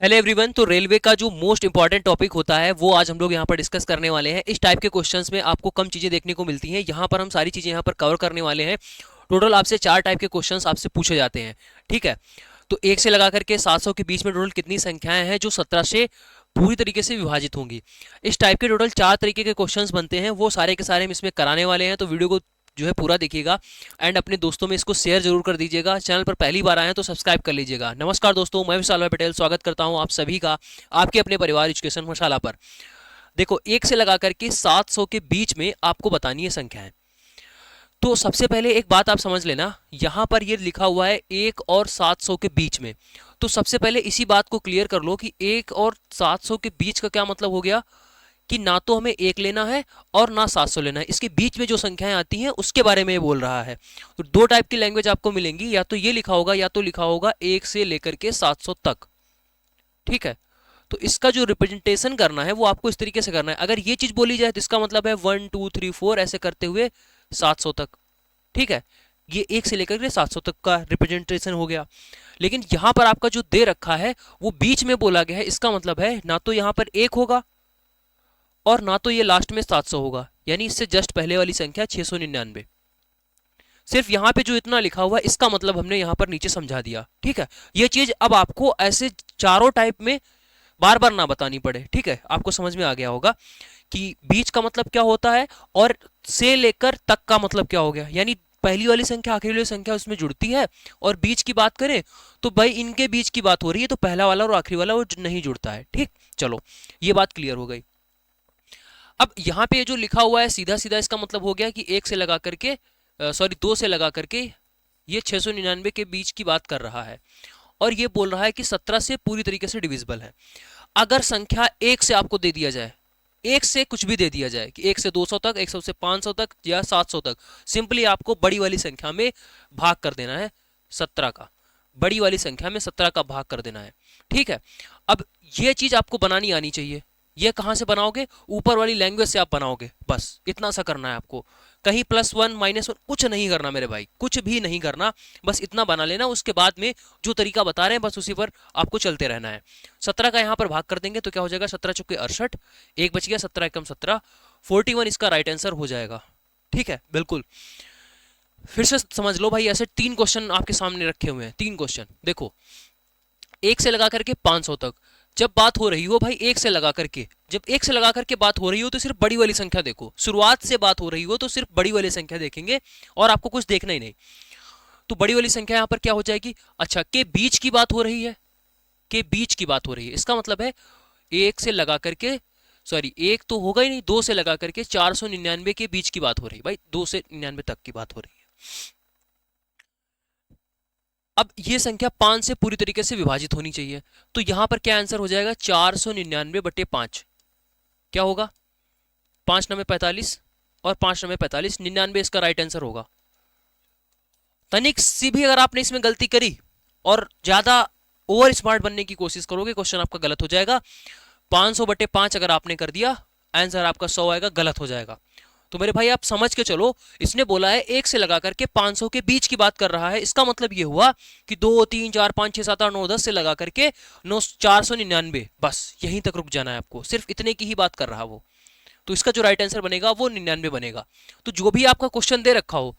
Hello everyone. तो railway का जो मोस्ट इंपॉर्टेंट टॉपिक होता है वो आज हम लोग यहाँ पर डिस्कस करने वाले हैं। इस टाइप के क्वेश्चंस में आपको कम चीजें देखने को मिलती हैं, यहाँ पर हम सारी चीजें यहाँ पर कवर करने वाले हैं। टोटल आपसे 4 टाइप के क्वेश्चंस आपसे पूछे जाते हैं, ठीक है। तो 1 से लगा करके 700 के बीच में टोटल कितनी संख्याएं हैं जो 17 से पूरी तरीके से विभाजित होंगी। इस टाइप के टोटल 4 तरीके के क्वेश्चंस बनते हैं, वो सारे के सारे हम इसमें कराने वाले हैं। तो वीडियो को जो है पूरा देखिएगा एंड अपने दोस्तों में इसको शेयर जरूर कर दीजिएगा। चैनल पर पहली बार आए हैं तो सब्सक्राइब कर लीजिएगा। नमस्कार दोस्तों, मैं विशाल भाई पटेल स्वागत करता हूं आप सभी का आपके अपने परिवार एजुकेशन मशाला पर। देखो, 1 से लगा करके 700 के बीच में आपको बतानी है संख्याएं। तो सबसे पहले एक बात आप समझ लेना, यहां पर ये लिखा हुआ है 1 और 700 के बीच में। तो सबसे पहले इसी बात को क्लियर कर लो कि 1 और 700 के बीच का क्या मतलब हो गया कि ना तो हमें 1 लेना है और ना 700 लेना है। इसके बीच में जो संख्याएं आती हैं उसके बारे में ये बोल रहा है। तो 2 टाइप की लैंग्वेज आपको मिलेंगी, या तो ये लिखा होगा या तो लिखा होगा 1 से लेकर के 700 तक, ठीक है। तो इसका जो रिप्रेजेंटेशन करना है वो आपको इस तरीके से करना है। अगर ये चीज बोली जाए तो इसका मतलब है 1 2 3 4 ऐसे करते हुए 700 तक, ठीक है। ये 1 से लेकर के 700 तक का रिप्रेजेंटेशन हो गया। लेकिन यहां पर आपका जो दे रखा है वो बीच में बोला गया है, इसका मतलब है ना तो यहां पर 1 होगा और ना तो ये लास्ट में 700 होगा, यानी इससे जस्ट पहले वाली संख्या 699। सिर्फ यहां पे जो इतना लिखा हुआ है इसका मतलब हमने यहां पर नीचे समझा दिया, ठीक है। ये चीज अब आपको ऐसे चारों टाइप में बार बार ना बतानी पड़े, ठीक है। आपको समझ में आ गया होगा कि बीच का मतलब क्या होता है और से लेकर तक का मतलब क्या हो गया। यानी पहली वाली संख्या आखिरी वाली संख्या उसमें जुड़ती है, और बीच की बात करें तो भाई इनके बीच की बात हो रही है तो पहला वाला और आखिरी वाला वो नहीं जुड़ता है, ठीक। चलो, ये बात क्लियर हो गई। अब यहाँ पे जो लिखा हुआ है सीधा सीधा इसका मतलब हो गया कि 1 से लगा करके 2 से लगा करके ये 699 के बीच की बात कर रहा है, और ये बोल रहा है कि 17 से पूरी तरीके से डिविजिबल है। अगर संख्या 1 से आपको दे दिया जाए, 1 से कुछ भी दे दिया जाए कि 1 से 200 तक, 100 से 500 तक या 700 तक, सिंपली आपको बड़ी वाली संख्या में भाग कर देना है 17 का। बड़ी वाली संख्या में 17 का भाग कर देना है, ठीक है। अब ये चीज आपको बनानी आनी चाहिए। ये कहां से बनाओगे? ऊपर वाली लैंग्वेज से आप बनाओगे, बस इतना सा करना है आपको। कहीं +1 -1 कुछ नहीं करना मेरे भाई, कुछ भी नहीं करना, बस इतना बना लेना। उसके बाद में जो तरीका बता रहे हैं बस उसी पर आपको चलते रहना है। 17 का यहां पर भाग कर देंगे तो क्या हो जाएगा, 17 चुके 68, 1 बच गया, 17 एकम 17, 41 इसका राइट आंसर हो जाएगा, ठीक है। बिल्कुल, फिर से समझ लो भाई, ऐसे 3 क्वेश्चन आपके सामने रखे हुए हैं। 3 क्वेश्चन देखो, 1 से लगा करके 500 तक जब बात हो रही हो भाई, 1 से लगा करके, जब 1 से लगा करके बात हो रही हो तो सिर्फ बड़ी वाली संख्या देखो। शुरुआत से बात हो रही हो तो सिर्फ बड़ी वाली संख्या देखेंगे और आपको कुछ देखना ही नहीं। तो बड़ी वाली संख्या यहां पर क्या हो जाएगी, अच्छा के बीच की बात हो रही है, के बीच की बात हो रही है, इसका मतलब है 1 से लगा करके, सॉरी 1 तो होगा ही नहीं, 2 से लगा करके 499 के बीच की बात हो रही है भाई, 2 से 99 तक की बात हो रही है। अब ये संख्या 5 से पूरी तरीके से विभाजित होनी चाहिए, तो यहां पर क्या आंसर हो जाएगा, 499/5 क्या होगा, 5 9 45 और 5 9 45, 99 इसका राइट आंसर होगा। तनिक सी भी अगर आपने इसमें गलती करी और ज्यादा ओवर स्मार्ट बनने की कोशिश करोगे, क्वेश्चन आपका गलत हो जाएगा। 500/5 अगर आपने कर दिया, आंसर आपका 100 आएगा, गलत हो जाएगा। तो मेरे भाई आप समझ के चलो, इसने बोला है 1 से लगा करके 500 के बीच की बात कर रहा है, इसका मतलब ये हुआ कि 2 3 4 5 6 7 8 9 10 से लगा करके 499, बस यहीं तक रुक जाना है आपको, सिर्फ इतने की ही बात कर रहा वो। तो इसका जो राइट आंसर बनेगा वो 99 बनेगा। तो जो भी आपका क्वेश्चन दे रखा हो,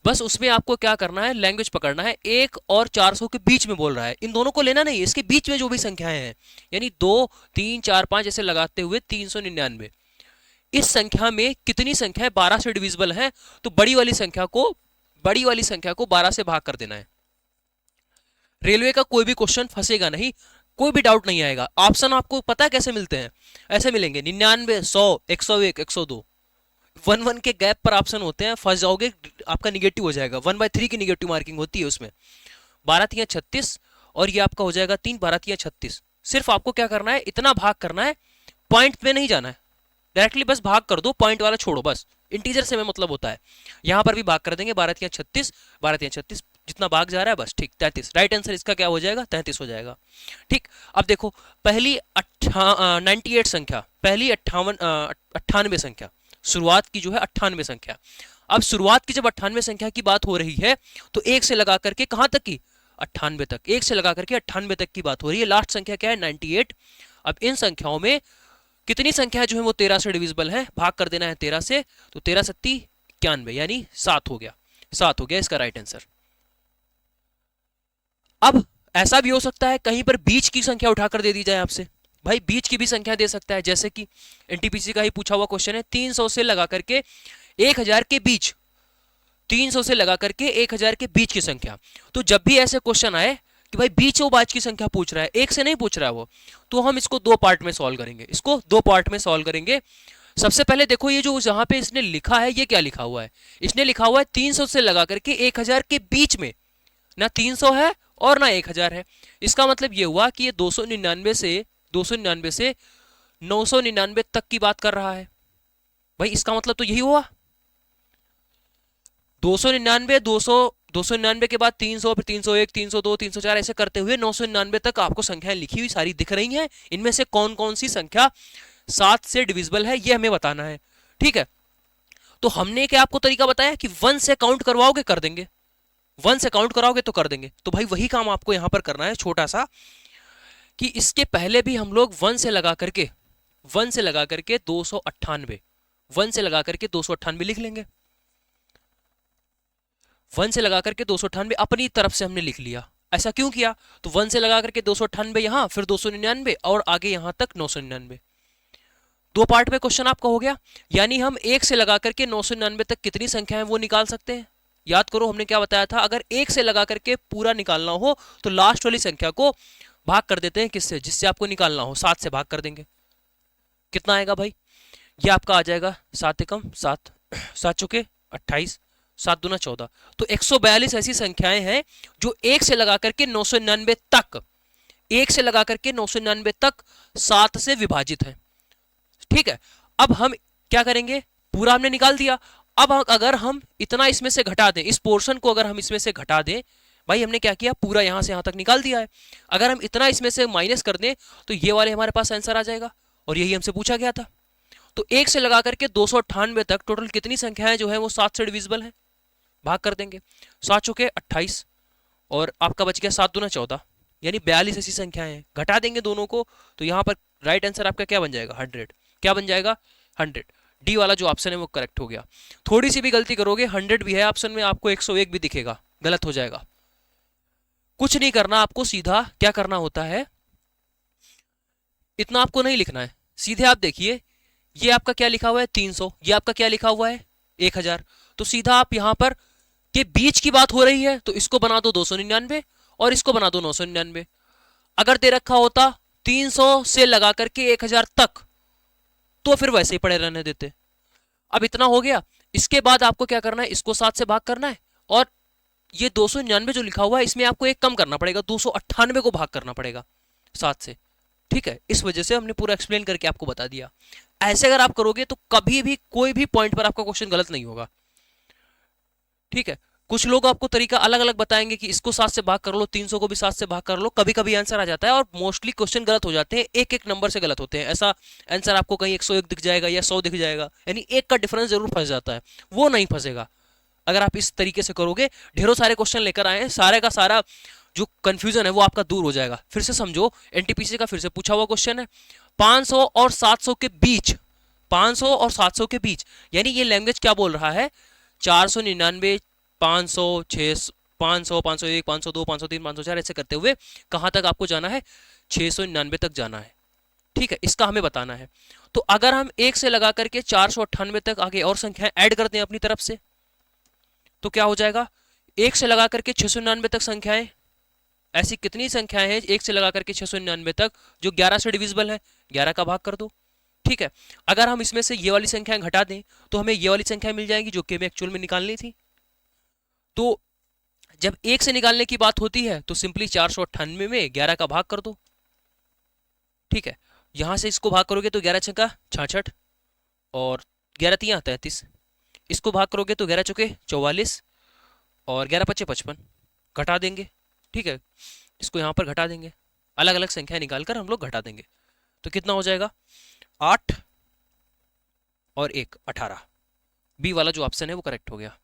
बस उसमें आपको क्या करना है, लैंग्वेज पकड़ना है। 1 और 400 के बीच में बोल रहा है, इन दोनों को लेना नहीं, इसके बीच में जो भी संख्याएं हैं, यानी 2 3 4 5 ऐसे लगाते हुए 399। इस संख्या में कितनी संख्याएं 12 से डिविजिबल हैं, तो बड़ी वाली संख्या को 12 से भाग कर देना है। रेलवे का कोई भी क्वेश्चन फंसेगा नहीं, कोई भी डाउट नहीं आएगा। ऑप्शन आपको पता है कैसे मिलते हैं, ऐसे मिलेंगे 99 100 101 102, 1 के गैप पर ऑप्शन होते हैं, फंस जाओगे, आपका निगेटिव हो जाएगा। 1/3 की निगेटिव मार्किंग होती है उसमें। 12 3 36 और ये आपका हो जाएगा 3, 12 3 36। सिर्फ आपको क्या करना है, इतना भाग करना है, पॉइंट पे नहीं जाना है, डायरेक्टली बस भाग कर दो, पॉइंट वाला छोड़ो, बस इंटीजर से में मतलब होता है। यहां पर भी भाग कर देंगे, 12 3 36, 12 3 36, जितना भाग जा रहा है बस, ठीक 33। राइट आंसर इसका क्या हो जाएगा, 33 हो जाएगा, ठीक। अब देखो, पहली 98 संख्या, पहली 98 संख्या, शुरुआत की जो है 98 संख्या। अब शुरुआत की जब 98 संख्या की बात हो रही है तो 1 से लगा करके कहां तक की, 98 तक, 1 से लगा करके 98 तक की बात हो रही है। लास्ट संख्या क्या है? 98। अब इन संख्याओं में कितनी संख्या जो है वो 13 से डिविजिबल है, भाग कर देना है 13 से, तो 13 सत्ती 91, यानी 7 हो गया। 7 हो गया इसका राइट आंसर। अब ऐसा भी हो सकता है कहीं पर बीच की संख्या उठाकर दे दी जाए आपसे, भाई बीच की भी संख्या दे सकता है, जैसे कि एनटीपीसी का ही पूछा हुआ क्वेश्चन है, 300 से लगा करके 1000 के बीच, 300 से लगा करके 1000 के बीच की संख्या। तो जब भी ऐसे क्वेश्चन आए कि भाई बीच और बाच की संख्या पूछ रहा है, एक से नहीं पूछ रहा है वो, तो हम इसको दो पार्ट में सॉल्व करेंगे, इसको दो पार्ट में सॉल्व करेंगे। सबसे पहले देखो ये जो जहां पे इसने लिखा है, ये क्या लिखा हुआ है? इसने लिखा हुआ है 300 से लगा करके 1000 के बीच में, ना 300 है और ना 1000 है। इसका मतलब ये हुआ कि ये 299 से 999 तक की बात कर रहा है। भाई इसका मतलब तो यही हुआ, 299, 299 के बाद 300, फिर 301, 302, 304 ऐसे करते हुए 999 तक आपको संख्याएं लिखी हुई सारी दिख रही हैं। इनमें से कौन कौन सी संख्या 7 से डिविजिबल है, ये हमें बताना है। ठीक है, तो हमने क्या आपको तरीका बताया कि 1 से काउंट करवाओगे, कर देंगे, 1 से काउंट कराओगे तो कर देंगे। तो भाई वही काम आपको यहां पर करना है छोटा सा, कि इसके पहले भी हम लोग 1 से लगा करके 298, 1 से लगा करके 298 लिख लेंगे। 1 से लगा करके 298 अपनी तरफ से हमने लिख लिया। ऐसा क्यों किया? तो 1 से लगा करके 298 यहां, फिर 299 और आगे यहां तक 999। दो पार्ट में क्वेश्चन आपका हो गया, यानी हम 1 से लगा करके 999 तक कितनी संख्या है वो निकाल सकते हैं। याद करो हमने क्या बताया था, अगर 1 से लगा करके पूरा निकालना हो तो लास्ट वाली संख्या को भाग कर देते हैं किससे, जिससे आपको निकालना हो, 7 से भाग कर देंगे। कितना आएगा भाई? ये आपका आ जाएगा 7 एकम 7, 7 चौके 28, 7 दूना 14। तो 142 ऐसी संख्याएं हैं जो 1 से लगा करके 999 तक, 1 से लगा करके 999 तक 7 से विभाजित है। ठीक है, अब हम क्या करेंगे, पूरा हमने निकाल दिया। अब अगर हम इतना इसमें से घटा दें, इस पोर्शन को अगर हम इसमें से घटा दें, भाई हमने क्या किया, पूरा यहां से यहां तक निकाल दिया है। अगर हम इतना इसमें से माइनस कर दें तो ये वाले हमारे पास आंसर आ जाएगा, और यही हमसे पूछा गया था। तो 1 से लगा करके 298 तक टोटल कितनी संख्याएं जो है वो 7 से डिविजिबल है, भाग कर देंगे। 7 चौके 28 और आपका बच गया 7 दूना 14, यानी 42 ऐसी संख्याएं हैं। घटा देंगे दोनों को तो यहां पर राइट आंसर आपका क्या बन जाएगा, 100। क्या बन जाएगा, 100। डी वाला जो ऑप्शन है वो करेक्ट हो गया। थोड़ी सी भी गलती करोगे 100 भी है ऑप्शन में, आपको 101 भी दिखेगा, गलत हो जाएगा। कुछ नहीं करना, आपको सीधा क्या करना होता है, इतना आपको नहीं लिखना है, सीधे आप देखिए ये आपका क्या लिखा हुआ है 300, ये आपका क्या लिखा हुआ है 1000। तो सीधा आप यहां पर के बीच की बात हो रही है तो इसको बना दो 299 और इसको बना दो 999। अगर दे रखा होता 300 से लगा करके 1000 तक तो फिर वैसे ही पड़े रहने देते। अब इतना हो गया, इसके बाद आपको क्या करना है, इसको 7 से भाग करना है, और ये 299 जो लिखा हुआ है इसमें आपको एक कम करना पड़ेगा, 298 को भाग करना पड़ेगा 7 से। ठीक है, इस वजह से हमने पूरा एक्सप्लेन करके आपको बता दिया। ऐसे अगर आप करोगे तो कभी भी कोई भी पॉइंट पर आपका क्वेश्चन गलत नहीं होगा। ठीक है, कुछ लोग आपको तरीका अलग अलग बताएंगे कि इसको 7 से भाग कर लो, 300 को भी 7 से भाग कर लो, कभी कभी आंसर आ जाता है, और मोस्टली क्वेश्चन गलत हो जाते हैं, एक एक नंबर से गलत होते हैं। ऐसा आंसर आपको कहीं 101 दिख जाएगा या 100 दिख जाएगा, यानी एक का डिफरेंस जरूर फंस जाता है, वो नहीं फंसेगा अगर आप इस तरीके से करोगे। ढेरों सारे क्वेश्चन लेकर आए हैं, सारे का सारा जो कंफ्यूजन है वो आपका दूर हो जाएगा। फिर से समझो, एनटीपीसी का फिर से पूछा हुआ क्वेश्चन है, 500 और 700 के बीच, 500 और 700 के बीच, यानी ये लैंग्वेज क्या बोल रहा है, 499, 500, 600, 500, 501, 502, 503, 504 ऐसे करते हुए कहां तक आपको जाना है, 699 तक जाना है। ठीक है, इसका हमें बताना है। तो अगर हम 1 से लगा करके 498 तक आगे और संख्याएं ऐड करते हैं अपनी तरफ से तो क्या हो जाएगा, 1 से लगा करके 699 तक संख्याएं, ऐसी कितनी संख्याएं हैं 1 से लगा करके 699 तक जो 11 से डिविजिबल है, 11 का भाग कर दो। ठीक है, अगर हम इसमें से ये वाली संख्याएं घटा दें तो हमें ये वाली संख्या मिल जाएगी जो कि हमें एक्चुअल में निकालनी थी। तो जब 1 से निकालने की बात होती है तो सिंपली 498 में 11 का भाग कर दो। ठीक है, यहां से इसको भाग करोगे तो 11 छक्का 66 और 11 तियां 33, इसको भाग करोगे तो 11 चौके 44 और 11 पच्चे 55, घटा देंगे। ठीक है, इसको यहां पर घटा देंगे, अलग अलग संख्या निकालकर हम लोग घटा देंगे, तो कितना हो जाएगा 8 और 1 18। बी वाला जो ऑप्शन है वो करेक्ट हो गया।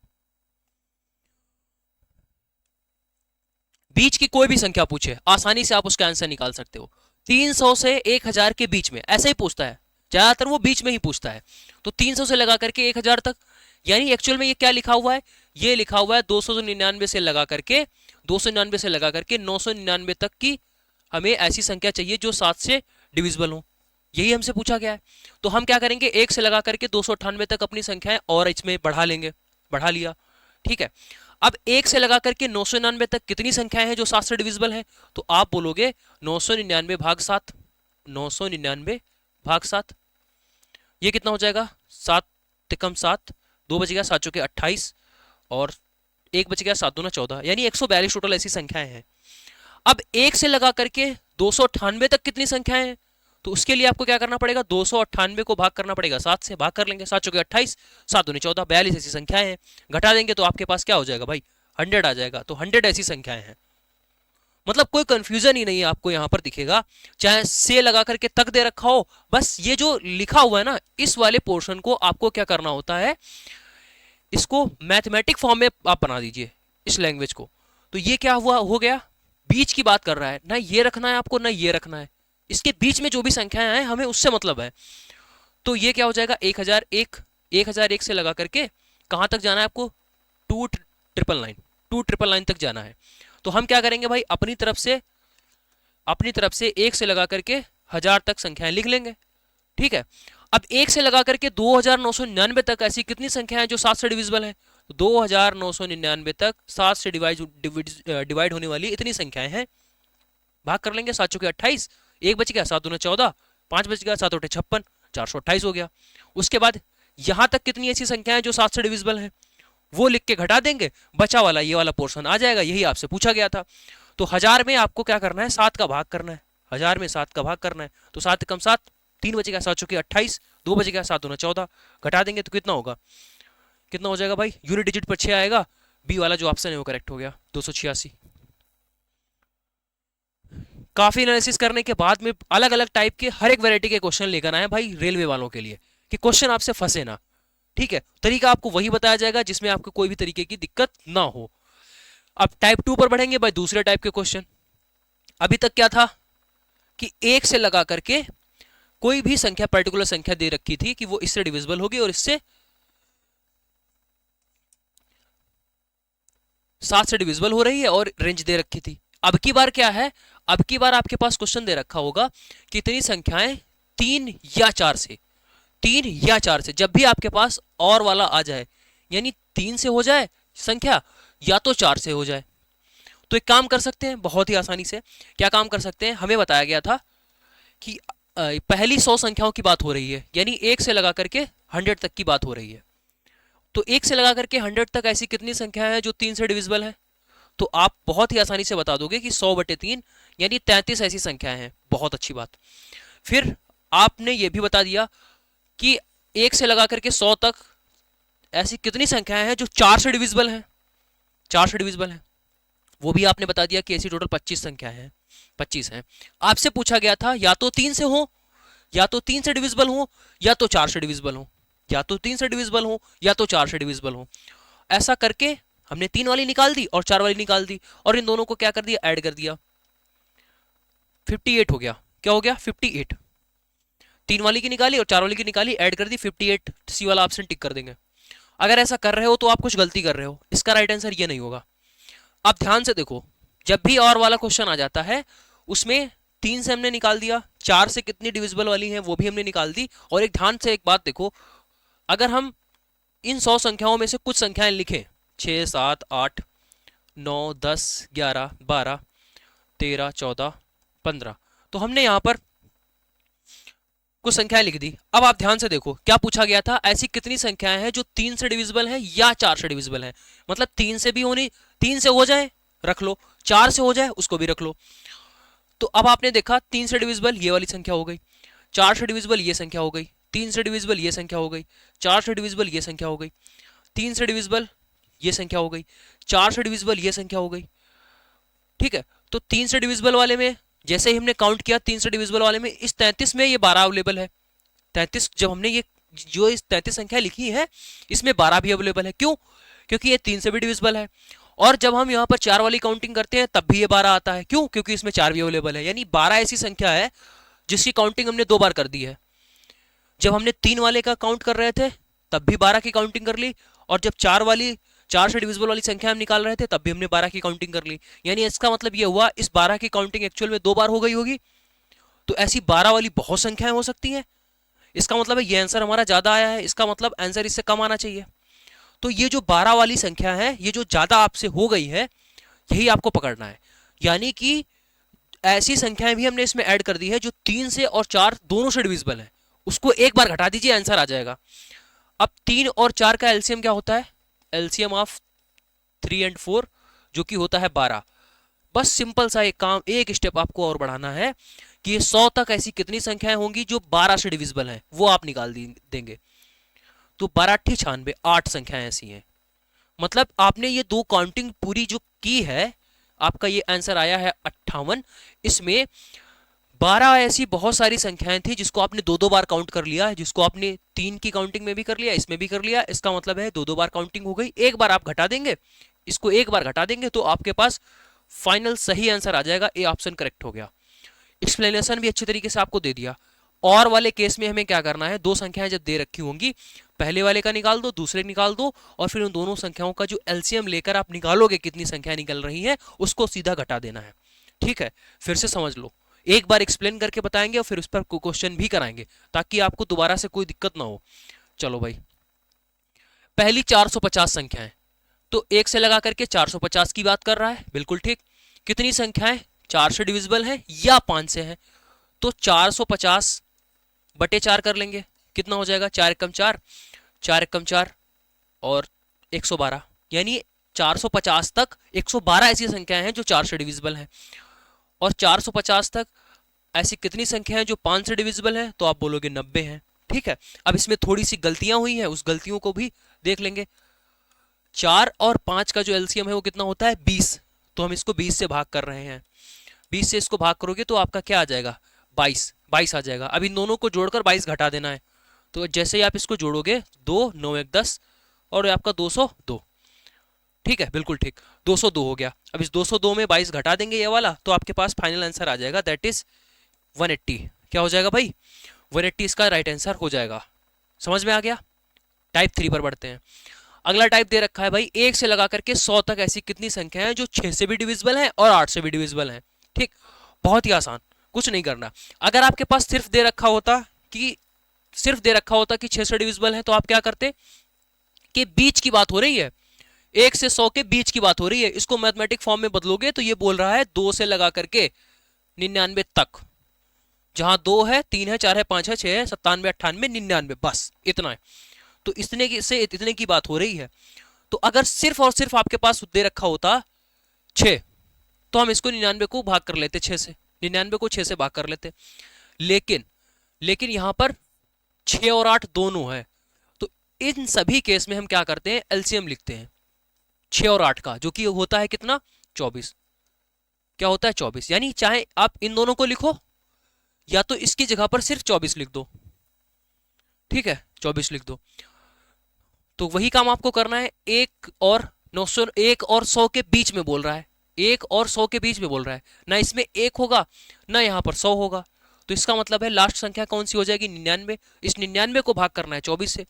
बीच की कोई भी संख्या पूछे, आसानी से आप उसका आंसर निकाल सकते हो। 300 से 1000 के बीच में ऐसे ही पूछता है, ज्यादातर वो बीच में ही पूछता है। तो 300 से लगा करके 1000 तक, यानी एक्चुअल में ये क्या लिखा हुआ है, ये लिखा हुआ है 299 से लगा करके 299 से लगा करके 999 तक की हमें ऐसी संख्या चाहिए जो 7 से डिविजिबल हो। यही हमसे पूछा गया है। तो हम क्या करेंगे, 1 से लगा करके 298 तक अपनी संख्याएं और इसमें बढ़ा लेंगे, बढ़ा लिया, ठीक है। अब 1 से लगा करके 999 तक कितनी संख्याएं हैं जो 7 से डिविजिबल है, तो आप बोलोगे 999 भाग 7, 999 भाग 7, ये कितना हो जाएगा, 7 तिकम 7, 2 बच गया, 7 चौके 28 और 1 बच गया, 7 दूना 14, यानी 142 टोटल ऐसी संख्याएं हैं। अब 1 से लगा करके 298 तक कितनी संख्याएं हैं, तो उसके लिए आपको क्या करना पड़ेगा, 298 को भाग करना पड़ेगा 7 से, भाग कर लेंगे, 7 चौके 28, 7 दूनी 14, 42 ऐसी संख्याएं हैं। घटा देंगे तो आपके पास क्या हो जाएगा भाई, 100 आ जाएगा। तो 100 ऐसी संख्याएं हैं। मतलब कोई कंफ्यूजन ही नहीं है आपको यहां पर दिखेगा, चाहे से लगा करके तक दे रखा हो, बस ये जो लिखा हुआ है ना, इस वाले पोर्शन को आपको क्या करना होता है, इसको मैथमेटिक फॉर्म में आप बना दीजिए इस लैंग्वेज को। तो ये क्या हुआ, हो गया, बीच की बात कर रहा है ना, ये रखना है आपको ना ये रखना है, इसके बीच में जो भी संख्याएं हैं हमें उससे मतलब है। तो ये क्या हो जाएगा, 1001, 1001 से लगा करके कहां तक जाना है आपको, 2999 तक जाना है। तो हम क्या करेंगे भाई, अपनी तरफ से 1 से लगा करके 1000 तक संख्याएं लिख लेंगे, ठीक है। अब 1 से लगा करके 2999 तक ऐसी कितनी संख्या है जो 7 से डिविजिबल है, 2999 तक 7 से डिवाइड होने वाली इतनी संख्याएं हैं, भाग कर लेंगे, 7 चौके 28, 1 बच गया, 7 दूना 14, 5 बच गया, 7 56, 428 हो गया। उसके बाद यहां तक कितनी ऐसी संख्याएं जो 7 से डिविजिबल है, वो लिख के घटा देंगे, बचा वाला ये वाला पोर्शन आ जाएगा, यही आपसे पूछा गया था। तो 1000 में आपको क्या करना है, 7 का भाग करना है, 1000 में 7 का भाग करना है। तो 7 कम 7, 3 बचेगा, 7 चौके 28, 2 बचेगा, 7 दूना 14, घटा देंगे तो कितना होगा, कितना हो जाएगा भाई, यूनिट डिजिट पर 6 आएगा, बी वाला जो ऑप्शन है वो करेक्ट हो गया, 286। काफी एनालिसिस करने के बाद में अलग अलग टाइप के हर एक वैरायटी के क्वेश्चन लेकर आए भाई रेलवे वालों के लिए, कि क्वेश्चन आपसे फंसे ना, ठीक है। तरीका आपको वही बताया जाएगा जिसमें आपको कोई भी तरीके की दिक्कत ना हो। अब टाइप 2 पर बढ़ेंगे भाई, दूसरे टाइप के क्वेश्चन। अभी तक क्या था कि 1 से लगा करके कोई भी संख्या, पर्टिकुलर संख्या दे रखी थी कि वो इससे डिविजिबल होगी और इससे 7 से डिविजिबल हो रही है और रेंज दे रखी थी। अब की बार क्या है, अब की बार आपके पास क्वेश्चन दे रखा होगा कितनी संख्याएं 3 या 4 से, 3 या 4 से, जब भी आपके पास और वाला आ जाए, यानी 3 से हो जाए संख्या या तो 4 से हो जाए, तो एक काम कर सकते हैं बहुत ही आसानी से। क्या काम कर सकते हैं, हमें बताया गया था कि पहली 100 संख्याओं की बात हो रही है, यानी 1 से लगा करके 100 तक की बात हो रही है। तो 1 से लगा करके 100 तक ऐसी कितनी संख्या है जो 3 से डिविजिबल है, तो आप बहुत ही आसानी से बता दोगे कि 100/3 यानी 33 ऐसी संख्याएं हैं। बहुत अच्छी बात। फिर आपने ये भी बता दिया कि 1 से लगा करके 100 तक ऐसी कितनी संख्याएं हैं जो 4 से डिविजिबल हैं, 4 से डिविजिबल हैं, वो भी आपने बता दिया कि ऐसी टोटल 25 संख्याएं हैं, 25 हैं। आपसे पूछा गया था या तो 3 से हो, या तो 3 से डिविजिबल हो, या तो 4 से डिविजिबल हो, या तो 3 से डिविजिबल हो या तो 4 से डिविजिबल हो। ऐसा करके हमने 3 वाली निकाल दी और 4 वाली निकाल दी, और इन दोनों को क्या कर दिया, ऐड कर दिया, 58 हो गया। क्या हो गया, 58। 3 वाली की निकाली और 4 वाली की निकाली, ऐड कर दी, 58, सी वाला ऑप्शन टिक कर देंगे। अगर ऐसा कर रहे हो तो आप कुछ गलती कर रहे हो, इसका राइट आंसर ये नहीं होगा। आप ध्यान से देखो, जब भी और वाला क्वेश्चन आ जाता है उसमें 3 से हमने निकाल दिया, 4 से कितनी डिविजिबल वाली है वो भी हमने निकाल दी। और एक ध्यान से एक बात देखो, अगर हम इन 100 संख्याओं में से कुछ संख्याएं लिखें, 6, 7, 8, 9, 10, 11, 12, 13, 14, 15, तो हमने यहां पर कुछ संख्याएं लिख दी। अब आप ध्यान से देखो, क्या पूछा गया था, ऐसी कितनी संख्याएं हैं जो 3 से डिविजिबल है या 4 से डिविजिबल है। मतलब 3 से भी होनी, 3 से हो जाए रख लो, 4 से हो जाए उसको भी रख लो। तो अब आपने देखा 3 से डिविजिबल ये वाली संख्या हो गई, 4 से डिविजिबल ये संख्या हो गई, 3 से डिविजिबल ये संख्या हो गई, 4 से डिविजिबल ये संख्या हो गई, 3 से डिविजिबल ये संख्या हो गई, 4 से डिविजिबल ये संख्या हो गई, ठीक है। तो 3 से डिविजिबल वाले में जैसे ही हमने काउंट किया, 3 से डिविजिबल वाले में इस 33 में ये 12 अवेलेबल है। 33 जब हमने ये जो इस 33 संख्या लिखी है इसमें 12 भी अवेलेबल है। क्यों? क्योंकि ये 3 से भी डिविजिबल है और जब हम यहाँ पर 4 वाली काउंटिंग करते हैं तब भी ये 12 आता है। क्यों? क्योंकि इसमें 4 भी अवेलेबल है। यानी 12 ऐसी संख्या है जिसकी काउंटिंग हमने 2 बार कर दी है। जब हमने 3 वाले का काउंट कर रहे थे तब भी 12 की काउंटिंग कर ली, और जब 4 से डिविजिबल वाली संख्या हम निकाल रहे थे तब भी हमने 12 की काउंटिंग कर ली। यानी इसका मतलब ये हुआ इस 12 की काउंटिंग एक्चुअल में 2 बार हो गई होगी। तो ऐसी 12 वाली बहुत संख्याएं हो सकती हैं। इसका मतलब है ये आंसर हमारा ज्यादा आया है, इसका मतलब आंसर इससे कम आना चाहिए। तो ये जो 12 वाली संख्या है, ये जो ज्यादा आपसे हो गई है, यही आपको पकड़ना है। यानी कि ऐसी संख्याएं भी हमने इसमें ऐड कर दी है जो 3 से और 4 दोनों से डिविजिबल है, उसको एक बार घटा दीजिए, आंसर आ जाएगा। अब 3 और 4 का एलसीएम क्या होता है? एलसीएम ऑफ 3 एंड 4 जो कि होता है 12। बस सिंपल सा एक काम, एक स्टेप आपको और बढ़ाना है कि ये 100 तक ऐसी कितनी संख्याएं होंगी जो 12 से डिविजिबल हैं, वो आप निकाल देंगे। तो 12 8 96, 8 संख्याएं ऐसी हैं। मतलब आपने ये दो काउंटिंग पूरी जो की है, आपका ये आंसर आया है 58। इसमें 12 ऐसी बहुत सारी संख्याएं थी जिसको आपने 2-2 बार काउंट कर लिया, जिसको आपने 3 की काउंटिंग में भी कर लिया, इसमें भी कर लिया। इसका मतलब है 2-2 बार काउंटिंग हो गई। एक बार आप घटा देंगे, इसको एक बार घटा देंगे तो आपके पास फाइनल सही आंसर आ जाएगा। ए ऑप्शन करेक्ट हो गया। एक्सप्लेनेशन भी अच्छी तरीके से आपको दे दिया। और वाले केस में हमें क्या करना है, दो संख्याएं जब दे रखी होंगी, पहले वाले का निकाल दो, दूसरे निकाल दो, और फिर उन दोनों संख्याओं का जो एलसीएम लेकर आप निकालोगे कितनी संख्या निकल रही है, उसको सीधा घटा देना है। ठीक है, फिर से समझ लो, एक बार एक्सप्लेन करके बताएंगे और फिर उस पर क्वेश्चन भी कराएंगे ताकि आपको दोबारा से कोई दिक्कत ना हो। चलो भाई, पहली 450 संख्या है, तो 1 से लगा करके 450 की बात कर रहा है, बिल्कुल ठीक। कितनी संख्याएं 4 से डिविजिबल हैं या 5 से हैं? तो 450 बटे 4 कर लेंगे, कितना हो जाएगा? 4 एकम 4, 4 एकम 4 और 112। यानी 450 तक 112 ऐसी संख्याएं हैं जो 4 से डिविजिबल हैं। और 450 तक ऐसी कितनी संख्या है जो 5 से डिविजिबल है? तो आप बोलोगे 90 हैं। ठीक है, अब इसमें थोड़ी सी गलतियां हुई हैं, उस गलतियों को भी देख लेंगे। 4 और 5 का जो एलसीएम है वो कितना होता है? 20। तो हम इसको 20 से भाग कर रहे हैं। 20 से इसको भाग करोगे तो आपका क्या आ जाएगा? 22 आ जाएगा। अब इन दोनों को जोड़कर 22 घटा देना है। तो जैसे ही आप इसको जोड़ोगे, 2 9 1 10 और आपका 202। ठीक है, बिल्कुल ठीक, 202 हो गया। अब इस 202 में 22 घटा देंगे ये वाला, तो आपके पास फाइनल आंसर आ जाएगा, दैट इज 180। क्या हो जाएगा भाई? 180 इसका राइट आंसर हो जाएगा। समझ में आ गया? टाइप 3 पर बढ़ते हैं। अगला टाइप दे रखा है भाई, 1 से लगा करके 100 तक ऐसी कितनी संख्या है जो 6 से भी डिविजिबल है और 8 से भी डिविजिबल है। ठीक, बहुत ही आसान, कुछ नहीं करना। अगर आपके पास सिर्फ दे रखा होता कि 6 से डिविजिबल है, तो आप क्या करते कि बीच की बात हो रही है, 1 से 100 के बीच की बात हो रही है, इसको मैथमेटिक फॉर्म में बदलोगे तो ये बोल रहा है 2 से लगा करके 99 तक। जहां 2 है, 3 है, 4 है, 5 है, 6 है, 97 98 99, बस इतना है। तो इतने की बात हो रही है। तो अगर सिर्फ और सिर्फ आपके पास दे रखा होता 6, तो हम इसको 99 को भाग कर लेते 6 से, 99 को 6 से भाग कर लेते। लेकिन यहां पर 6 और 8 दोनों है, तो इन सभी केस में हम क्या करते हैं? एलसीएम लिखते हैं 6 और 8 का, जो कि होता है कितना? 24। क्या होता है? 24। यानी चाहे आप इन दोनों को लिखो या तो इसकी जगह पर सिर्फ 24 लिख दो। ठीक है, 24 लिख दो। तो वही काम आपको करना है। 1 और 100 के बीच में बोल रहा है, 1 और 100 के बीच में बोल रहा है ना, इसमें 1 होगा ना यहां पर 100 होगा। तो इसका मतलब है लास्ट संख्या कौन सी हो जाएगी? 99। इस 99 को भाग करना है 24 से,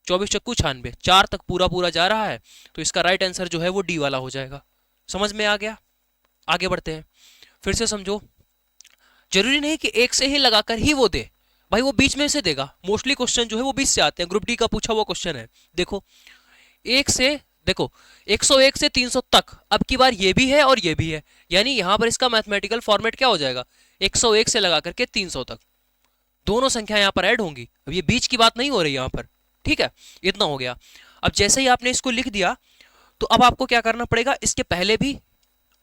24 चक्कू 96, 4 तक पूरा पूरा जा रहा है। तो इसका राइट आंसर जो है वो डी वाला हो जाएगा। समझ में आ गया? आगे बढ़ते हैं, फिर से समझो। जरूरी नहीं कि 1 से ही लगाकर ही वो दे भाई, वो बीच में से देगा। मोस्टली क्वेश्चन जो है वो 20 से आते हैं, ग्रुप डी का पूछा हुआ क्वेश्चन है। देखो 101 से 300 तक, अब की बार ये भी है और ये भी है, यानी यहां पर इसका मैथमेटिकल फॉर्मेट क्या हो जाएगा? 101 से लगा करके 300 तक दोनों संख्या यहां पर ऐड होंगी। अब ये बीच की बात नहीं हो रही यहां पर। ठीक है, इतना हो गया। अब जैसे ही आपने इसको लिख दिया, तो अब आपको क्या करना पड़ेगा? इसके पहले भी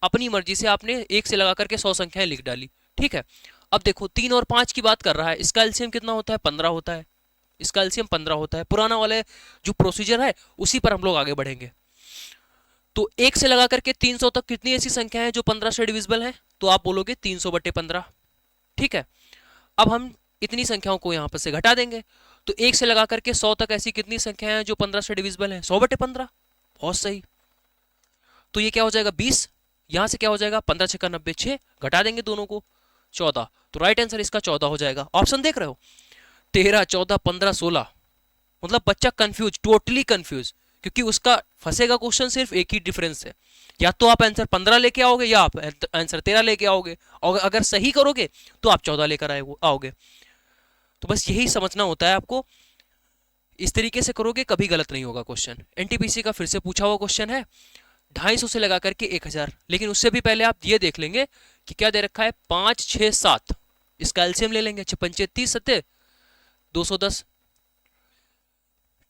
अपनी मर्जी से आपने 1 से लगा करके 100 संख्याएं लिख डाली। ठीक है, अब देखो 3 और 5 की बात कर रहा है, इसका एलसीएम कितना होता है? 15 होता है। इसका एलसीएम 15 होता है। पुराना वाले जो प्रोसीजर है उसी पर हम लोग आगे बढ़ेंगे। तो 1 से लगा करके 300 तक कितनी ऐसी संख्या है जो 15 से डिविजिबल है? तो आप बोलोगे 300 बटे 15। ठीक है, अब हम इतनी संख्याओं को यहां पर से घटा देंगे। तो 1 से लगा करके 100 तक ऐसी कितनी संख्या है जो 15 से डिविजिबल है? 100 बटे 15। बहुत सही। तो ये क्या हो जाएगा 20, यहां से क्या हो जाएगा 15 छक्का 90, 6 घटा देंगे दोनों को 14, तो राइट आंसर इसका 14 हो जाएगा। ऑप्शन देख रहे हो 13, 14, 15, 16, मतलब बच्चा कंफ्यूज, टोटली कंफ्यूज, क्योंकि उसका फंसेगा क्वेश्चन सिर्फ एक ही डिफरेंस है, या तो आप आंसर 15 लेके आओगे या आप आंसर 13 लेके आओगे, और अगर सही करोगे तो आप 14 लेकर आओगे। तो बस यही समझना होता है आपको, इस तरीके से करोगे कभी गलत नहीं होगा क्वेश्चन। एनटीपीसी का फिर से पूछा हुआ क्वेश्चन है 250 से लगा करके 1000, लेकिन उससे भी पहले आप ये देख लेंगे कि क्या दे रखा है 5, 6, 7, इसका एलसीएम ले लेंगे, 55, 30, 7, 210,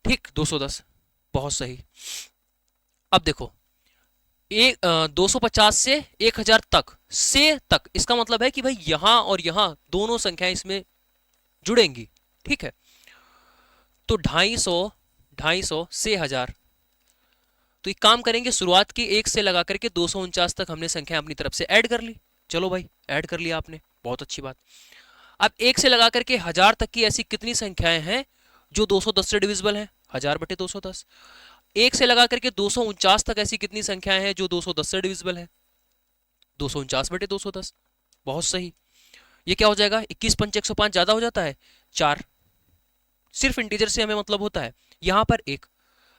ठीक 210, बहुत सही। अब देखो 250 से 1000 तक, इसका मतलब है कि भाई यहां और यहां दोनों संख्याएं इसमें जुड़ेंगी, ठीक है। तो 250 से 1000, तो एक काम करेंगे, शुरुआत की 1 से लगा करके 249 तक हमने संख्या अपनी तरफ से ऐड कर ली, चलो भाई ऐड कर लिया आपने, बहुत अच्छी बात। अब 1 से लगा करके 1000 तक की ऐसी कितनी संख्याएं हैं जो 210 से डिविजिबल हैं, 1000 बटे 210। 1 से लगा करके 249 तक ऐसी कितनी संख्याएं हैं जो 210 से डिविजिबल है, 249 बटे 210, बहुत सही। ये क्या हो जाएगा 21 पंच 105, ज्यादा हो जाता है 4, सिर्फ इंटीजर से हमें मतलब होता है, यहां पर 1,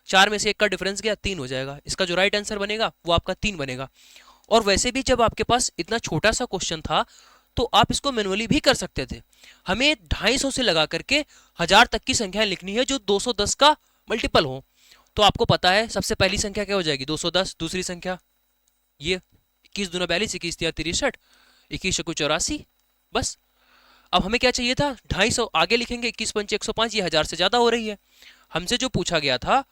4 में से 1 का डिफरेंस गया 3 हो जाएगा, इसका जो राइट आंसर बनेगा वो आपका 3 बनेगा। और वैसे भी जब आपके पास इतना छोटा सा क्वेश्चन था तो आप इसको मैनुअली भी कर सकते थे, हमें 250 से लगा करके 1000 तक की संख्या लिखनी है जो 210 का मल्टीपल हो। तो आपको पता है सबसे पहली संख्या क्या हो जाएगी 210, दूसरी संख्या ये 21 दूना 42, 21 तिया 63, 21 चौको 84, बस। अब हमें क्या चाहिए था 250, आगे लिखेंगे 21 पंच 105, ये 1000 से ज्यादा हो रही है। हमसे जो पूछा गया था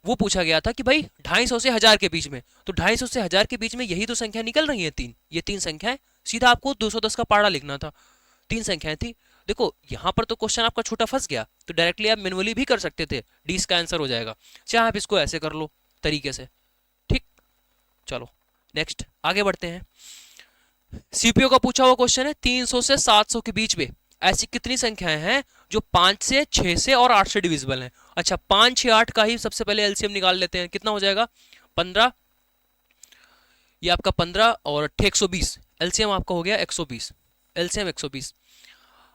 वो पूछा गया था कि भाई 250 से 1000 के बीच में, तो 250 से 1000 के बीच में यही तो संख्या निकल रही है, तीन, ये 3 संख्याएं, सीधा आपको 210 का पाड़ा लिखना था, 3 संख्याएं थी। देखो यहां पर तो क्वेश्चन आपका छोटा फंस गया, तो डायरेक्टली आप मैनुअली भी कर सकते थे, डी इसका आंसर हो जाएगा, चाहे आप इसको ऐसे कर लो तरीके से, ठीक। चलो नेक्स्ट आगे बढ़ते हैं। सीपीओ का पूछा हुआ क्वेश्चन है 300 से 700 के बीच में ऐसी कितनी संख्याएं हैं जो 5 से 6 से और 8 से डिविजिबल हैं। अच्छा 5, 6, 8 का ही सबसे पहले एलसीएम निकाल लेते हैं, कितना हो जाएगा 15, ये आपका 15 और 120, एलसीएम आपका हो गया 120, एलसीएम 120।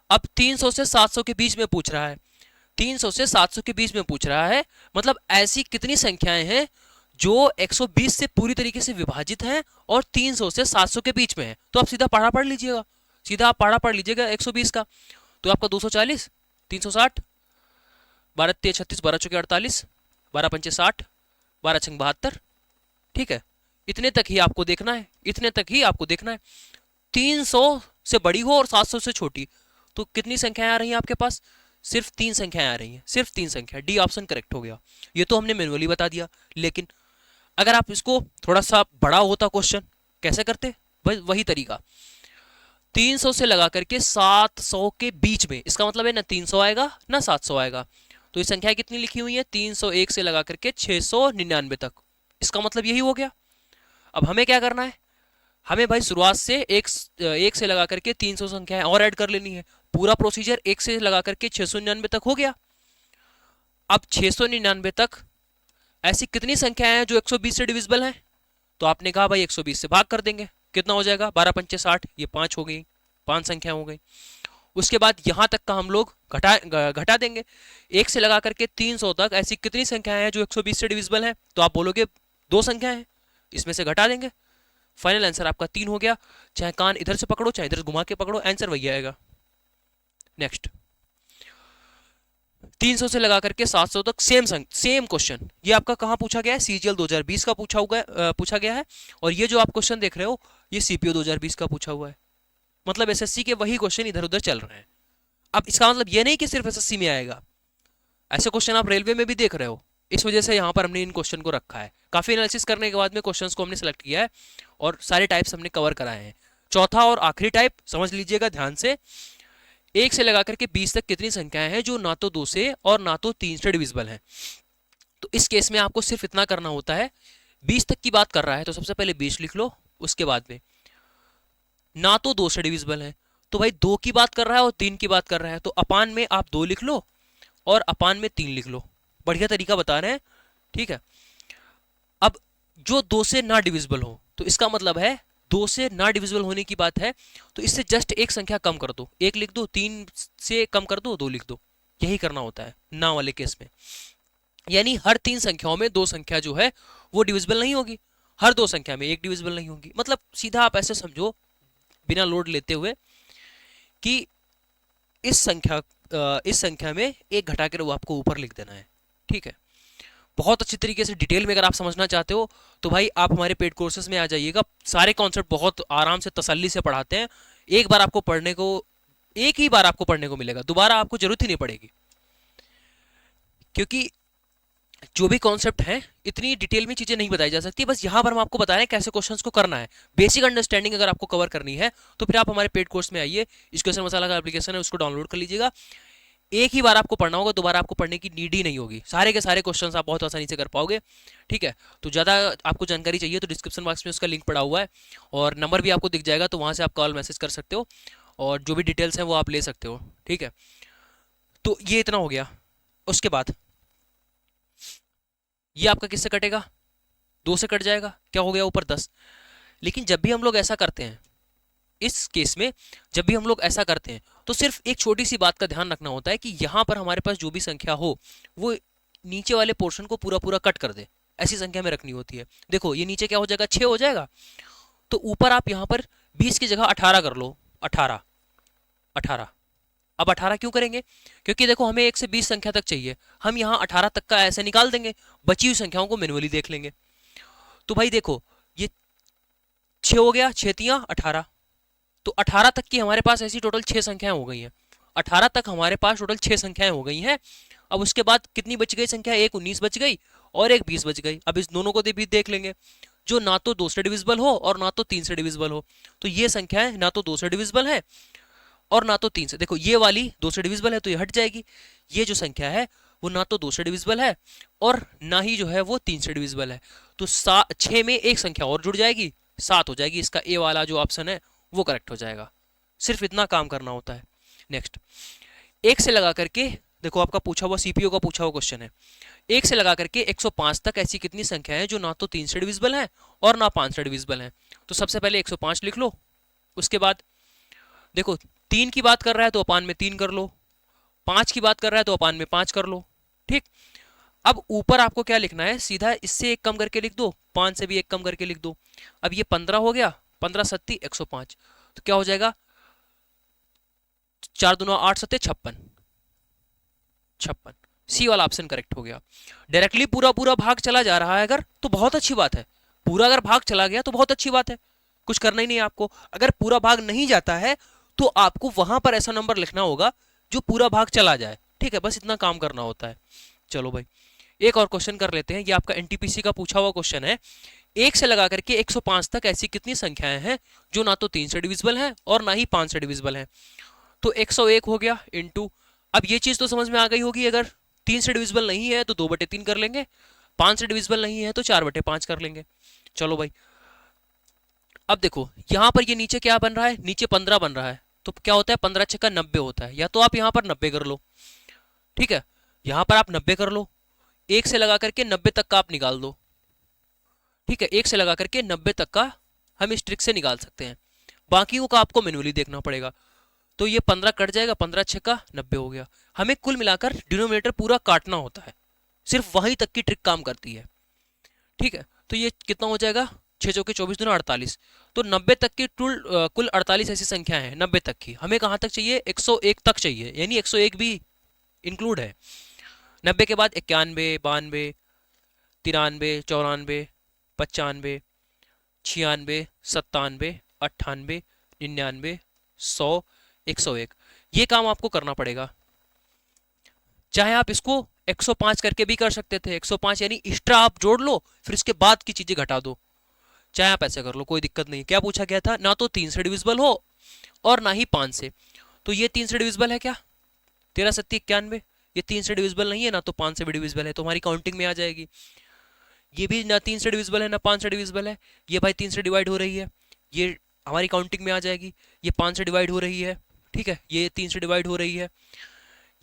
अब 300 से 700 के बीच में पूछ रहा है, 300 से 700 के बीच में पूछ रहा है, मतलब ऐसी कितनी संख्याएं हैं जो 120 से पूरी तरीके से विभाजित हैं और 300 से 700 के बीच में है। तो आप सीधा पाढ़ा पढ़ लीजिएगा, सीधा आप पाढ़ा पढ़ लीजिएगा 120 का, तो आपका 240, 360, 12 3 36, 12 चौके 48, 12 पंचे 60, 12 छंग 72, ठीक है। इतने तक ही आपको देखना है, इतने तक ही आपको देखना है। 300 से बड़ी हो और 700 से छोटी, तो कितनी संख्याएं आ रही हैं आपके पास, सिर्फ 3 संख्याएं आ रही हैं, सिर्फ 3 संख्या, डी ऑप्शन करेक्ट हो गया। ये तो हमने मैनुअली बता दिया, लेकिन अगर आप इसको थोड़ा सा बड़ा होता क्वेश्चन, कैसे करते, वही तरीका, 300 से लगा करके 700 के बीच में, इसका मतलब है ना 300 आएगा ना 700 आएगा, तो ये संख्या कितनी लिखी हुई है 301 से लगा करके 699 तक, इसका मतलब यही हो गया। अब हमें क्या करना है, हमें भाई शुरुआत से एक से लगा करके 300 संख्याएं और ऐड कर लेनी है, पूरा प्रोसीजर 1 से लगा करके 699 तक हो गया। अब 699 तक ऐसी कितनी संख्याएं हैं जो 120 से डिविजिबल हैं, तो आपने कहा भाई 120 से भाग कर देंगे, कितना हो जाएगा 12 पंचे 60, ये 5 हो गई, 5 संख्या हो गई। उसके बाद यहां तक का हम लोग घटा देंगे, 1 से लगा करके 300 तक ऐसी कितनी संख्याएं हैं जो 120 से डिविजिबल हैं, तो आप बोलोगे 2 संख्याएं हैं, इसमें से घटा देंगे, फाइनल आंसर आपका 3 हो गया। चाहे कान इधर से पकड़ो चाहे इधर घुमा के पकड़ो, आंसर वही आएगा। नेक्स्ट 300 से लगा करके 700 तक सेम क्वेश्चन, ये आपका कहां पूछा गया है, सीजीएल 2020 का पूछा गया है, और ये जो आप क्वेश्चन देख रहे हो ये सीपीओ 2020 का पूछा हुआ है, मतलब एसएससी के वही क्वेश्चन इधर उधर चल रहे हैं। अब इसका मतलब ये नहीं कि सिर्फ एसएससी में आएगा, ऐसे क्वेश्चन आप रेलवे में भी देख रहे हो, इस वजह से यहाँ पर हमने इन क्वेश्चन को रखा है। काफी एनालिसिस करने के बाद में क्वेश्चंस को हमने सेलेक्ट किया है और सारे टाइप्स हमने कवर कराए हैं। चौथा और आखिरी टाइप समझ लीजिएगा ध्यान से, 1 से लगा करके 20 तक कितनी संख्याएं हैं जो ना तो 2 से और ना तो 3 से डिविजिबल हैं। तो इस केस में आपको सिर्फ इतना करना होता है, 20 तक की बात कर रहा है तो सबसे पहले 20 लिख लो, उसके बाद में ना तो 2 से डिविजिबल है, तो भाई 2 की बात कर रहा है और 3 की बात कर रहा है, तो अपान में आप 2 लिख लो और अपान में 3 लिख लो, बढ़िया तरीका बता रहे हैं, ठीक है। अब जो 2 से ना डिविजिबल हो। तो इसका मतलब है 2 से ना डिविजिबल होने की बात है, तो इससे जस्ट एक संख्या कम कर दो, 1 लिख दो, 3 से कम कर दो, 2 लिख दो। यही करना होता है ना वाले केस में। यानी हर 3 संख्याओं में 2 संख्या जो है वो डिविजिबल नहीं होगी, हर 2 संख्या में 1 डिविजिबल नहीं होगी। मतलब सीधा आप ऐसे समझो बिना लोड लेते हुए कि इस संख्या में एक घटा कर वो आपको ऊपर लिख देना है। ठीक है, बहुत अच्छी तरीके से डिटेल में अगर आप समझना चाहते हो तो भाई आप हमारे पेड कोर्सेज में आ जाइएगा। सारे कॉन्सेप्ट बहुत आराम से तसल्ली से पढ़ाते हैं। एक बार आपको पढ़ने को, एक ही बार आपको पढ़ने को मिलेगा, दोबारा आपको जरूरत ही नहीं पड़ेगी, क्योंकि जो भी कॉन्सेप्ट है इतनी डिटेल में चीजें नहीं बताई जा सकती। बस यहां पर हम आपको बता रहे हैं कैसे क्वेश्चंस को करना है। बेसिक अंडरस्टैंडिंग अगर आपको कवर करनी है तो फिर आप हमारे पेड कोर्स में आइए। क्वेश्चन मसाला का एप्लीकेशन है, उसको डाउनलोड कर लीजिएगा। एक ही बार आपको पढ़ना होगा, दोबारा आपको पढ़ने की नीड ही नहीं होगी। सारे के सारे क्वेश्चंस आप बहुत आसानी से कर पाओगे। ठीक है, तो ज़्यादा आपको जानकारी चाहिए तो डिस्क्रिप्शन बॉक्स में उसका लिंक पड़ा हुआ है और नंबर भी आपको दिख जाएगा, तो वहाँ से आप कॉल मैसेज कर सकते हो और जो भी डिटेल्स हैं वो आप ले सकते हो। ठीक है, तो ये इतना हो गया। उसके बाद ये आपका किससे कटेगा, 2 से कट जाएगा, क्या हो गया ऊपर 10। लेकिन जब भी हम लोग ऐसा करते हैं, इस केस में जब भी हम लोग ऐसा करते हैं तो सिर्फ एक छोटी सी बात का ध्यान रखना होता है कि यहां पर हमारे पास जो भी संख्या हो वो नीचे वाले पोर्शन को पूरा पूरा कट कर दे, ऐसी संख्या में रखनी होती है। देखो ये नीचे क्या हो जाएगा, 6 हो जाएगा, तो ऊपर आप यहां पर 20 की जगह 18 कर लो। 18 18। अब 18 क्यों करेंगे, क्योंकि देखो हमें 1 से 20 संख्या तक चाहिए, हम यहाँ 18 तक का ऐसे निकाल देंगे, बची हुई संख्याओं को मैन्युअली देख लेंगे। तो भाई देखो ये 6 हो गया, 6 तियां 18, तो 18 तक की हमारे पास ऐसी टोटल 6 संख्याएं हो गई हैं। 18 तक हमारे पास टोटल 6 संख्याएं हो गई हैं। अब उसके बाद कितनी बच गई संख्या, एक 19 बच गई और एक 20 बच गई। अब इस दोनों को भी देख लेंगे, जो ना तो 2 से डिविजिबल हो और ना तो 3 से डिविजिबल हो। तो ये संख्याएं ना तो 2 से डिविजिबल है और ना तो 3 से। देखो ये वाली 2 से डिविजिबल है तो ये हट जाएगी। ये जो संख्या है वो ना तो 2 से डिविजिबल है और ना ही जो है वो 3 से डिविजिबल है। तो 6 में एक संख्या और जुड़ जाएगी, 7 हो जाएगी। इसका ए वाला जो ऑप्शन है वो करेक्ट हो जाएगा। सिर्फ इतना काम करना होता है। नेक्स्ट, 1 से लगा करके, देखो आपका पूछा हुआ सीपीयू का पूछा हुआ क्वेश्चन है, 1 से लगा करके 105 तक ऐसी कितनी संख्या है जो ना तो 3 से डिविजिबल है और ना 5 से डिविजिबल है। तो सबसे पहले 105 लिख लो। उसके बाद देखो 3 की बात कर रहा है तो अपान में 3 कर लो, 5 की बात कर रहा है तो अपान में 5 कर लो। ठीक, अब ऊपर आपको क्या लिखना है, सीधा इससे एक कम करके लिख दो, 5 से भी एक कम करके लिख दो। अब ये 15 हो गया, 15 सत्ती 105, तो क्या हो जाएगा, 4 दूना 8 सत्ते 56, 56। सी वाला ऑप्शन करेक्ट हो गया। डायरेक्टली पूरा पूरा भाग चला जा रहा है अगर, तो बहुत अच्छी बात है। पूरा अगर भाग चला गया तो बहुत अच्छी बात है, कुछ करना ही नहीं है आपको। अगर पूरा भाग नहीं जाता है तो आपको वहां पर ऐसा नंबर लिखना होगा जो पूरा भाग चला जाए। ठीक है, बस इतना काम करना होता है। चलो भाई एक और क्वेश्चन कर लेते हैं। ये आपका एनटीपीसी का पूछा हुआ क्वेश्चन है। 1 से लगा करके 105 तक ऐसी कितनी संख्याएं हैं जो ना तो 3 से डिविजिबल हैं और ना ही 5 से डिविजिबल हैं। तो 101 हो गया इनटू, अब ये चीज तो समझ में आ गई होगी, अगर 3 से डिविजिबल नहीं है तो 2/3 कर लेंगे, 5 से डिविजिबल नहीं है तो 4/5 कर लेंगे। चलो भाई अब देखो यहां पर ये नीचे क्या बन रहा है, नीचे 15 बन रहा है, तो क्या होता है 15 छक्का 90 होता है। या तो आप यहां पर 90 कर लो, ठीक है, यहां पर आप 90 कर लो, 1 से लगा करके 90 तक का आप निकाल दो। ठीक है, 1 से लगा करके 90 तक का हम इस ट्रिक से निकाल सकते हैं, बाकियों का आपको मैन्युअली देखना पड़ेगा। तो ये 15 कट जाएगा, 15 छक्का 90 हो गया। हमें कुल मिलाकर डिनोमिनेटर पूरा काटना होता है, सिर्फ वहीं तक की ट्रिक काम करती है। ठीक है, तो ये कितना हो जाएगा, 6 चौके 24 दूना 48। तो 90 तक की कुल 48 ऐसी संख्या है 90 तक की। हमें कहाँ तक चाहिए, 101 तक चाहिए, यानी 101 भी इंक्लूड है। 90 के बाद 91, 92, 93, 94, 95, 96, 97, 98, 99, 100, 101। ये काम आपको करना पड़ेगा। चाहे आप इसको 105 करके भी कर सकते थे, 105 यानी एक्स्ट्रा आप जोड़ लो फिर इसके बाद की चीजें घटा दो, चाहे आप ऐसे कर लो, कोई दिक्कत नहीं। क्या पूछा गया था, ना तो 3 से डिविजिबल हो और ना ही 5 से। तो ये 3 से डिविजिबल है क्या, 13 सत्ती 91, ये 3 से डिविजिबल नहीं है, ना तो 5 से भी डिविजिबल है, तो हमारी काउंटिंग में आ जाएगी। ये भी ना 3 से डिविजिबल है ना 5 से डिविजिबल है, ये भाई 3 से डिवाइड हो रही है, ये हमारी काउंटिंग में आ जाएगी। ये 5 से डिवाइड हो रही है, ठीक है, ये 3 से डिवाइड हो रही है,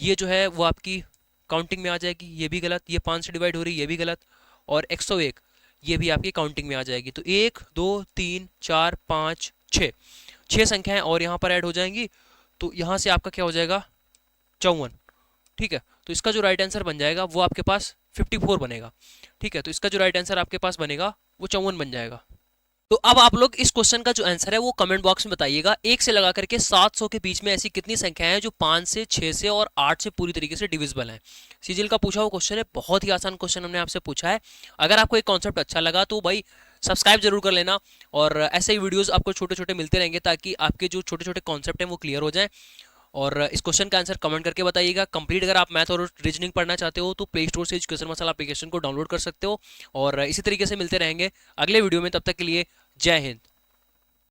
ये जो है वो आपकी काउंटिंग में आ जाएगी, ये भी गलत। ये 5 से डिवाइड हो रही है, ये भी गलत। और 101 ये भी आपकी काउंटिंग में आ जाएगी। तो 1 2 3 4 5 6, 6 संख्याएं और यहाँ पर ऐड हो जाएंगी। तो यहाँ से आपका क्या हो जाएगा 54। ठीक है, तो इसका जो राइट आंसर बन जाएगा वो आपके पास 54 बनेगा। ठीक है, तो इसका जो राइट आंसर आपके पास बनेगा वो 54 बन जाएगा। तो अब आप लोग इस क्वेश्चन का जो आंसर है वो कमेंट बॉक्स में बताइएगा। 1 से लगा करके 700 के बीच में ऐसी कितनी संख्याएं हैं जो 5 से, 6 से और 8 से पूरी तरीके से डिविजिबल हैं। सीजीएल का पूछा हुआ क्वेश्चन है, बहुत ही आसान क्वेश्चन हमने आपसे पूछा है। अगर आपको एक कॉन्सेप्ट अच्छा लगा तो भाई सब्सक्राइब जरूर कर लेना, और ऐसे ही वीडियोस आपको छोटे छोटे मिलते रहेंगे ताकि आपके जो छोटे छोटे कॉन्सेप्ट हैं वो क्लियर हो जाए। और इस क्वेश्चन का आंसर कमेंट करके बताइएगा। कंप्लीट अगर आप मैथ और रीजनिंग पढ़ना चाहते हो तो प्ले स्टोर से एजुकेशन मसाला एप्लीकेशन को डाउनलोड कर सकते हो। और इसी तरीके से मिलते रहेंगे अगले वीडियो में, तब तक के लिए जय हिंद।